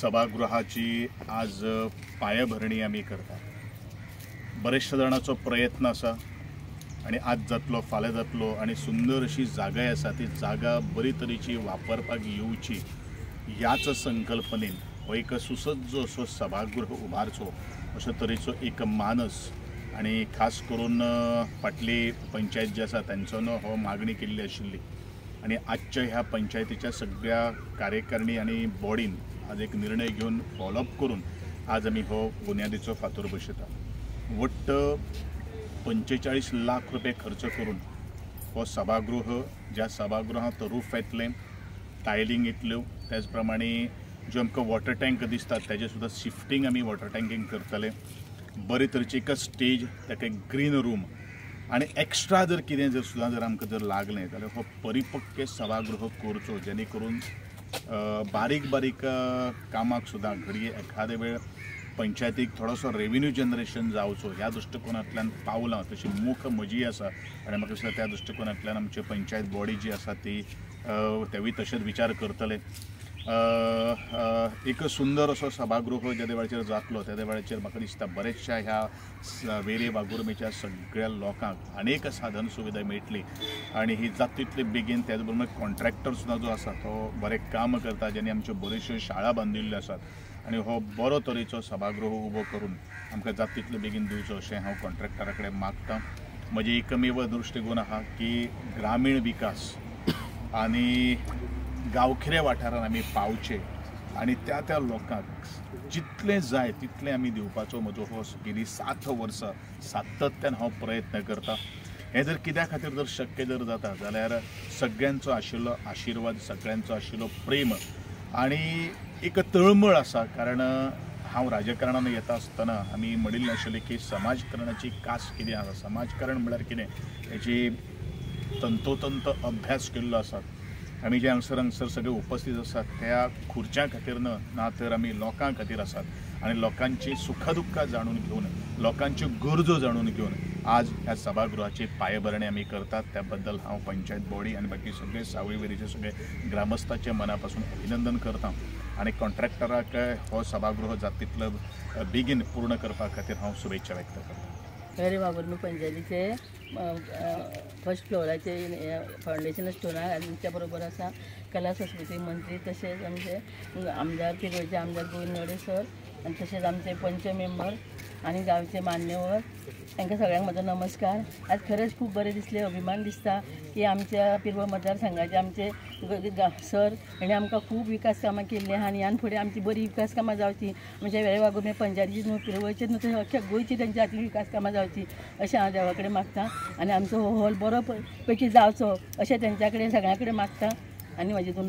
सभागृहाची आज पायाभरणी आम्ही करता। बरेचशा जाणांचो प्रयत्न असा आणि आज जातलो फाल्यां जातलो आणि सुंदर अशी जागा आसा ती जागा बरी तरेची वापरपाक येवची ह्याच संकल्पनेन हो एक सुसज्ज असो सभागृह उबारचो अशा तरेचो एक मानस आणि खास करून फाटली पंचायत जी आसा तांचोन हो मागणी केल्ली आशिल्ली आणि आजच्या ह्या पंचायतीच्या सगळ्या कार्यकारिणी आणि बॉडीन आज एक निर्णय घेऊन फॉलोअप करून आज आम्ही हो बुन्यादीचो फातर बसयता। वट्ट 45 लाख रुपये खर्च करून हो सभागृह ज्या सभागृहात रूफ येतलें, टायलिंग येतल्यो, त्याच प्रमाणे जो आमकां वॉटर टँक दिसतात ताजे सुद्दां शिफ्टिंग आमी वॉटर टँकींग करतले। बरे तरेची एक स्टेज, ताका एक ग्रीन रूम आणि एक्स्ट्रा जर कितें जर आमकां जर लागलें जाल्यार हो परिपक्व सभागृह करचो जेणे करून बारीक बारीक कामाक सुद्दां घडये एखादे वेळ पंचायतीक थोडोसो रेव्हेन्यू जनरेशन जावचो ह्या दृश्टिकोनांतल्यान पावलां तशी मोख म्हजी आसा आनी म्हाका दिसता त्या दृश्टिकोनांतल्यान आमची पंचायत बॉडी जी आसा ती तेवूय तशेंच विचार करतले। एक सुंदर असो सभागृह ज्या वेळाचेर जातलो त्या वेळाचेर म्हाका दिसता बरेचशा ह्या वेरे वागुर्मेच्या सगळ्या लोकांक अनेक साधन सुविधा मेळटली आणि ही जाता तितले बेगीन त्याच बरोबर कॉन्ट्रॅक्टर सुद्दां जो आसा तो बरें काम करता जेणे आमच्यो बऱ्योचश्यो शाळा बांदिल्ल्यो आसात आणि हो बरो तरेचो सभागृह उबो करून आमकां जाता तितले बेगीन दिवचो अशें हांव कॉन्ट्रॅक्टरा कडेन मागतां। म्हजी एकमेव दृश्टिकोन आहा की ग्रामीण विकास आणि गांवखेड्या वाठारांत आमी पावचे आणि त्या लोकांक जितले जाय तितले आमी दिवपाचो म्हजो हो गेली 7 वर्सां सातत्यान हांव प्रयत्न करता। हे जर कित्या खातीर जर शक्य जर जाता जाल्यार सगळ्यांचो आशिल्लो आशिर्वाद, सगळ्यांचो आशिल्लो प्रेम आणि एक तळमळ आसा। कारण हांव राजकारणान येता आसतना आमी म्हणिल्लें आशिल्लें की समाजकारणाची कास कितें आसा, समाजकारण म्हळ्यार कितें हेची तंतोतंत अभ्यास केल्लो आसा। आमी जे हांगसर सगळे उपस्थित आसात त्या खुर्च्या खातीर ना तर आमी लोकां खातीर आसात आणि लोकांची सुखदुःखां जाणून घेवन लोकांच्यो गरजो जाणून घेवन आज ह्या सभागृहाची पायाभरणी आमी करतात। त्या बद्दल हांव पंचायत बॉडी आणि बाकी सगळे सावळी वेरेचे सगळे ग्रामस्थांचे मनापासून अभिनंदन करता आणि कॉन्ट्रॅक्टराक हो सभागृह जाता तितलो बेगीन पूर्ण करपा खातीर हांव शुभेच्छा व्यक्त करता। वेरे वागुर्मे पंचायतीचे फर्स्ट फ्लोराचे फाउंडेशन स्टोनार आणि त्या बरोबर आसा कला संस्कृती मंत्री तसेच आमचे आमदार पिरोचे आमदार गोविंद सर आणि तसेच आमचे पंच मेंबर आणि गावचे मान्यवर तांकां सगळ्यांक म्हजो नमस्कार। आज खरेंच खूब बरें दिसलें, अभिमान दिसता की आमच्या पिरवळ मतदारसंघाचे आमचे सर हेणे आमकां खूब विकास कामां केल्लीं आहा आनी ह्यान फुडें आमची बरी विकास कामां जावची म्हणजे वेरे वागुर्मे पंचायतीची न्हू पिरवळचे न्हू तर अख्ख्या गोंयची तेंच्या हातीन विकास कामां जावची अशें हांव देवा कडेन मागतां आनी आमचो हो हॉल बरो पैकी जावचो अशें तेंच्या कडेन सगळ्यां कडेन मागतां आनी म्हाजे दोन